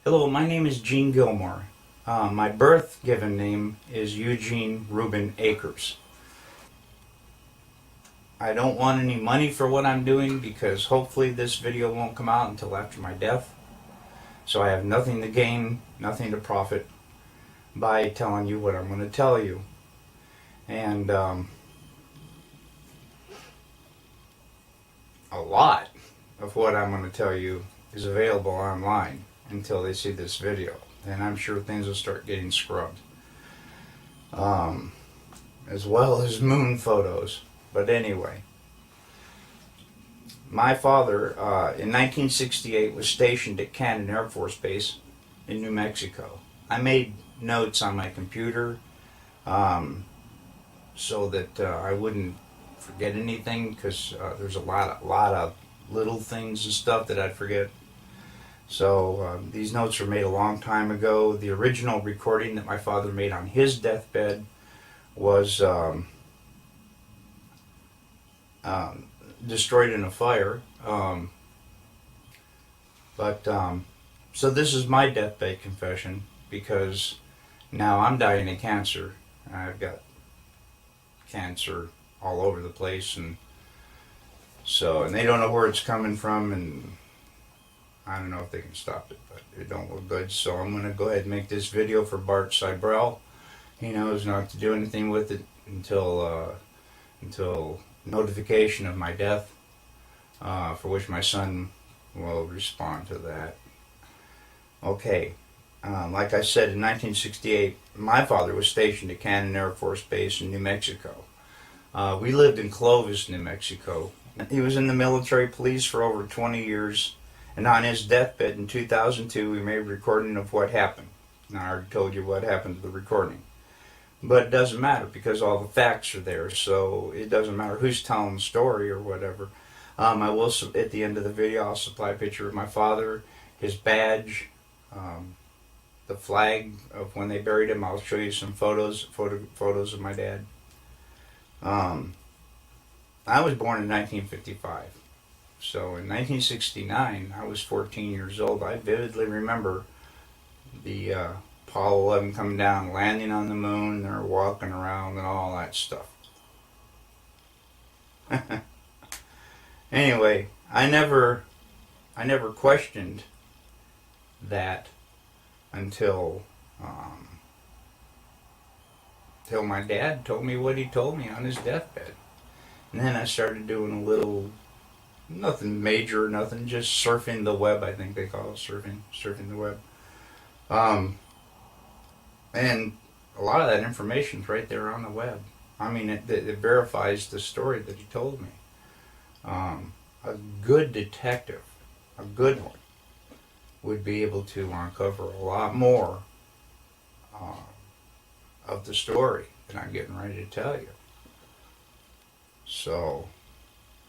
Hello, my name is Gene Gilmore. My birth given name is Eugene Reuben Akers. I don't want any money for what I'm doing because hopefully this video won't come out until after my death. So I have nothing to gain, nothing to profit by telling you what I'm going to tell you. And a lot of what I'm going to tell you is available online until they see this video. And I'm sure things will start getting scrubbed. As well as moon photos. But anyway, my father in 1968 was stationed at Cannon Air Force Base in New Mexico. I made notes on my computer so that I wouldn't forget anything, because there's a lot of little things and stuff that I'd forget. So these notes were made a long time ago. The original recording that my father made on his deathbed was destroyed in a fire. So this is my deathbed confession, because now I'm dying of cancer. I've got cancer all over the place, and they don't know where it's coming from, and I don't know if they can stop it, but it don't look good. So I'm going to go ahead and make this video for Bart Seibel. He knows not to do anything with it until notification of my death, for which my son will respond to that. Okay, like I said, in 1968, my father was stationed at Cannon Air Force Base in New Mexico. We lived in Clovis, New Mexico. He was in the military police for over 20 years, and on his deathbed in 2002, we made a recording of what happened. Now, I already told you what happened to the recording. But it doesn't matter, because all the facts are there, so it doesn't matter who's telling the story or whatever. I will, at the end of the video, I'll supply a picture of my father, his badge, the flag of when they buried him. I'll show you some photos of my dad. I was born in 1955. So in 1969, I was 14 years old. I vividly remember the Apollo 11 coming down, landing on the moon, they're walking around and all that stuff. Anyway, I never questioned that until my dad told me what he told me on his deathbed. And then I started doing a little, nothing major, nothing, just surfing the web, I think they call it, surfing the web. And a lot of that information's right there on the web. I mean, it verifies the story that he told me. A good detective, a good one, would be able to uncover a lot more of the story that I'm getting ready to tell you. So,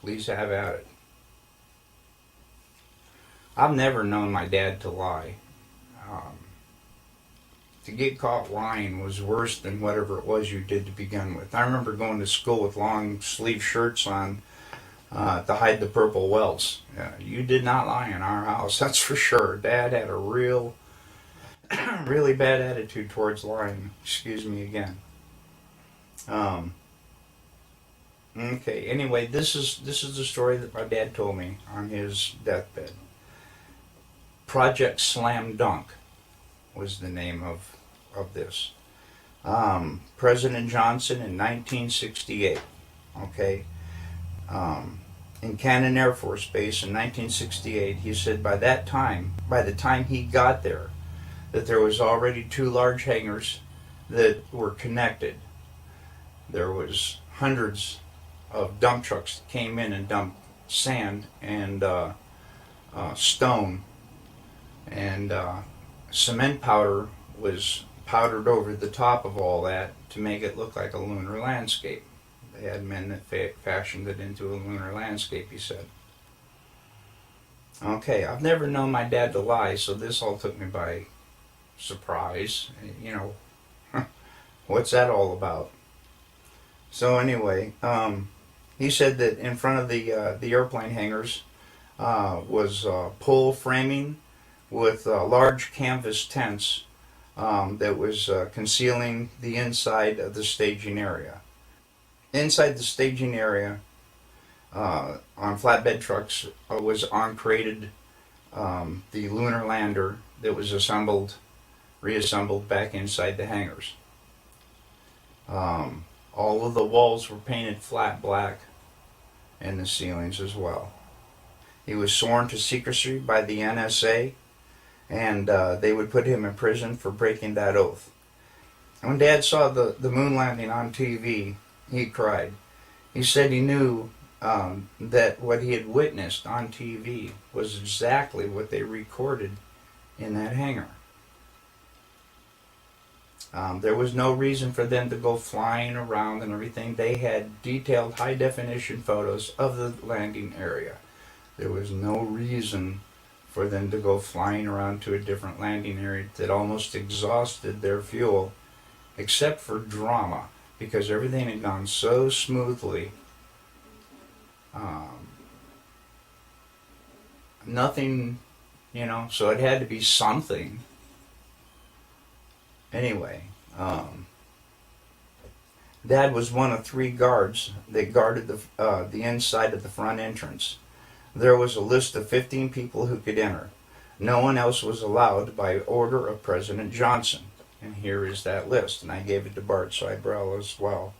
please have at it. I've never known my dad to lie. To get caught lying was worse than whatever it was you did to begin with. I remember going to school with long sleeve shirts on to hide the purple welts. You did not lie in our house, that's for sure. Dad had a really bad attitude towards lying. Excuse me again. Okay, anyway, this is the story that my dad told me on his deathbed. Project Slam Dunk was the name of this. President Johnson in 1968, okay, in Cannon Air Force Base in 1968, he said by the time he got there, that there was already 2 large hangars that were connected. There was hundreds of dump trucks that came in and dumped sand and stone, and cement powder was powdered over the top of all that to make it look like a lunar landscape. They had men that fashioned it into a lunar landscape, he said. Okay, I've never known my dad to lie, so this all took me by surprise. You know, what's that all about? So anyway, he said that in front of the airplane hangars was pole framing with large canvas tents that was concealing the inside of the staging area. Inside the staging area, on flatbed trucks, was uncrated the lunar lander that was reassembled back inside the hangars. All of the walls were painted flat black, and the ceilings as well. He was sworn to secrecy by the NSA, and they would put him in prison for breaking that oath. When Dad saw the moon landing on TV, he cried. He said he knew that what he had witnessed on TV was exactly what they recorded in that hangar. There was no reason for them to go flying around and everything. They had detailed high-definition photos of the landing area. There was no reason for them to go flying around to a different landing area that almost exhausted their fuel, except for drama, because everything had gone so smoothly. Nothing, so it had to be something. Anyway, Dad was one of 3 guards that guarded the inside of the front entrance. There was a list of 15 people who could enter. No one else was allowed by order of President Johnson. And here is that list. And I gave it to Bart Seibel as well.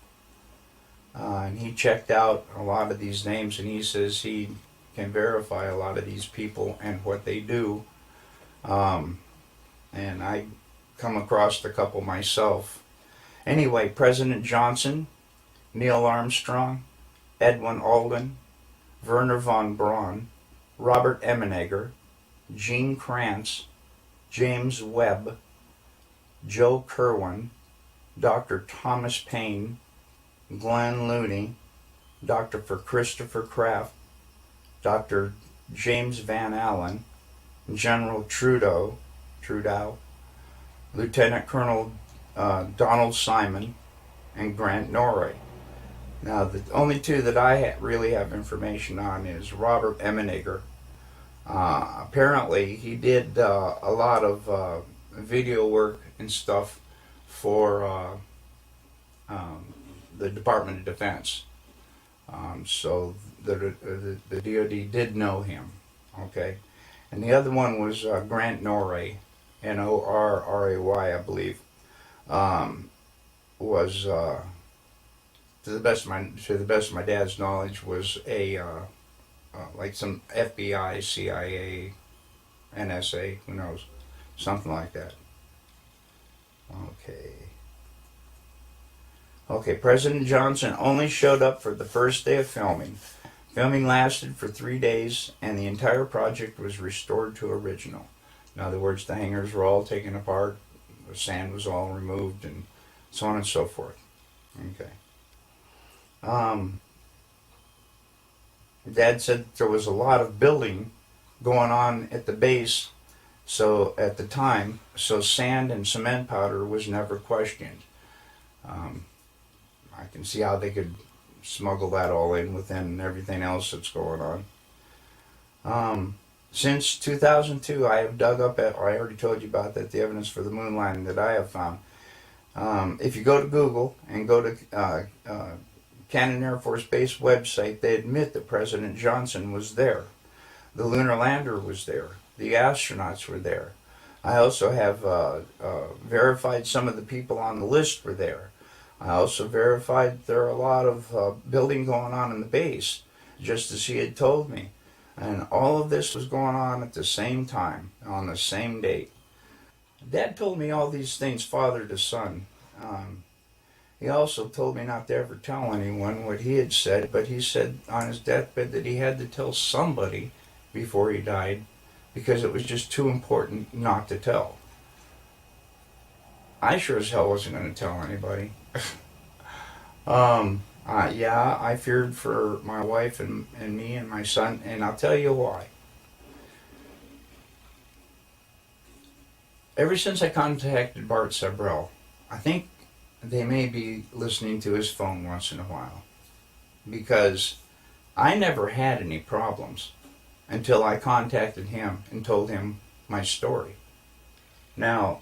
And he checked out a lot of these names, and he says he can verify a lot of these people and what they do. And I come across a couple myself. Anyway, President Johnson, Neil Armstrong, Edwin Aldrin, Werner von Braun, Robert Emenegger, Gene Kranz, James Webb, Joe Kerwin, Dr. Thomas Paine, Glenn Looney, Dr. Christopher Kraft, Dr. James Van Allen, General Trudeau, Lieutenant Colonel Donald Simon, and Grant Norrie. Now, the only 2 that I really have information on is Robert Emenegger. Apparently, he did a lot of video work and stuff for the Department of Defense. So the DoD did know him. Okay, and the other one was Grant Norrie, Norray, I believe. Was to the best of my dad's knowledge, was a like some FBI, CIA, NSA, who knows, something like that. Okay, President Johnson only showed up for the first day of filming. Filming lasted for 3 days, and the entire project was restored to original. In other words, the hangars were all taken apart, the sand was all removed, and so on and so forth. Okay. Dad said there was a lot of building going on at the base, so at the time, so sand and cement powder was never questioned. I can see how they could smuggle that all in within everything else that's going on. Since 2002, I have dug up, I already told you about that, the evidence for the moon landing that I have found. If you go to Google and go to Cannon Air Force Base website, they admit that President Johnson was there. The lunar lander was there. The astronauts were there. I also have verified some of the people on the list were there. I also verified there are a lot of building going on in the base, just as he had told me. And all of this was going on at the same time, on the same date. Dad told me all these things father to son. He also told me not to ever tell anyone what he had said, but he said on his deathbed that he had to tell somebody before he died because it was just too important not to tell. I sure as hell wasn't going to tell anybody. Yeah, I feared for my wife and me and my son, and I'll tell you why. Ever since I contacted Bart Seibel, I think they may be listening to his phone once in a while, because I never had any problems until I contacted him and told him my story. Now,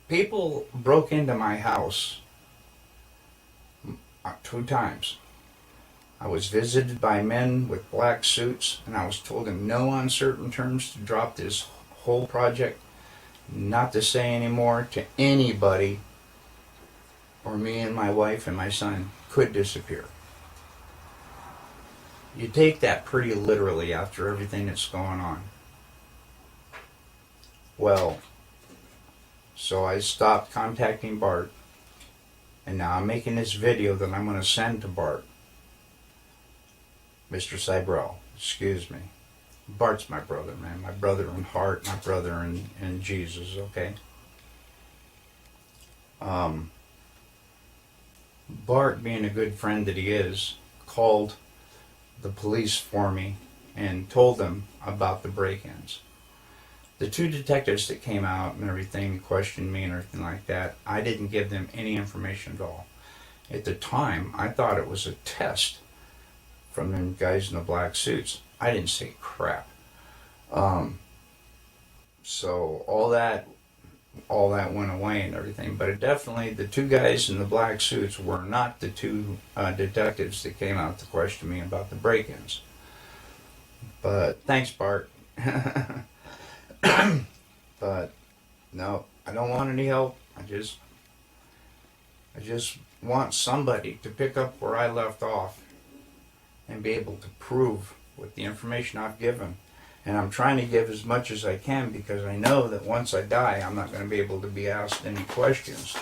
people broke into my house 2 times. I was visited by men with black suits, and I was told in no uncertain terms to drop this whole project, not to say anymore to anybody, or me and my wife and my son could disappear. You take that pretty literally after everything that's going on. Well, so I stopped contacting Bart, and now I'm making this video that I'm going to send to Bart. Mr. Cybrell, excuse me. Bart's my brother, man. My brother in heart, my brother in Jesus, okay? Bart, being a good friend that he is, called the police for me and told them about the break-ins. The 2 detectives that came out and everything questioned me and everything like that, I didn't give them any information at all. At the time, I thought it was a test from them guys in the black suits. I didn't say crap. So all that went away and everything. But it definitely, the 2 guys in the black suits were not the 2 detectives that came out to question me about the break-ins. But thanks, Bart. But no, I don't want any help. I just want somebody to pick up where I left off and be able to prove with the information I've given. And I'm trying to give as much as I can, because I know that once I die, I'm not going to be able to be asked any questions.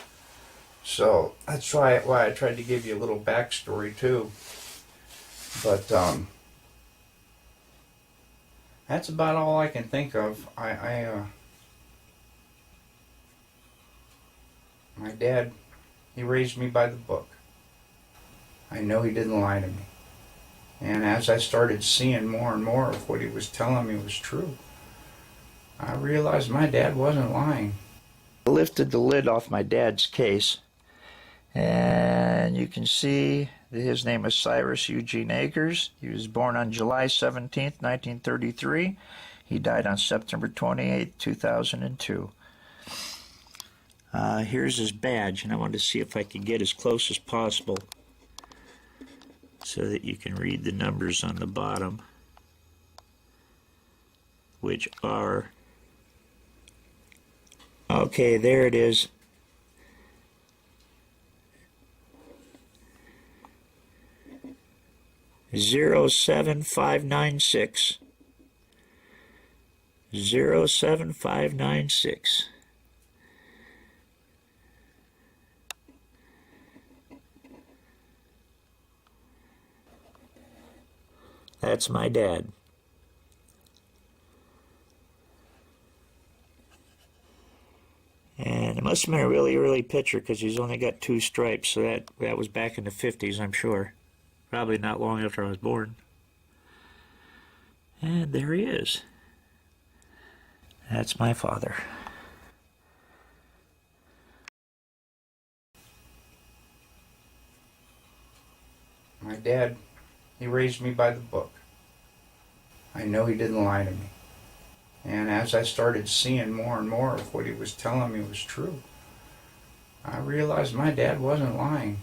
So that's why I tried to give you a little backstory too. But that's about all I can think of. My dad, he raised me by the book. I know he didn't lie to me. And as I started seeing more and more of what he was telling me was true, I realized my dad wasn't lying. I lifted the lid off my dad's case, and you can see that his name is Cyrus Eugene Akers. He was born on July 17th, 1933. He died on September 28th, 2002. Here's his badge, and I wanted to see if I could get as close as possible so that you can read the numbers on the bottom, which are, okay, there it is. (07596) 07596. That's my dad. And it must have been a really early picture, because he's only got 2 stripes, so that was back in the 50s, I'm sure. Probably not long after I was born. And there he is. That's my father. My dad, he raised me by the book. I know he didn't lie to me. And as I started seeing more and more of what he was telling me was true, I realized my dad wasn't lying.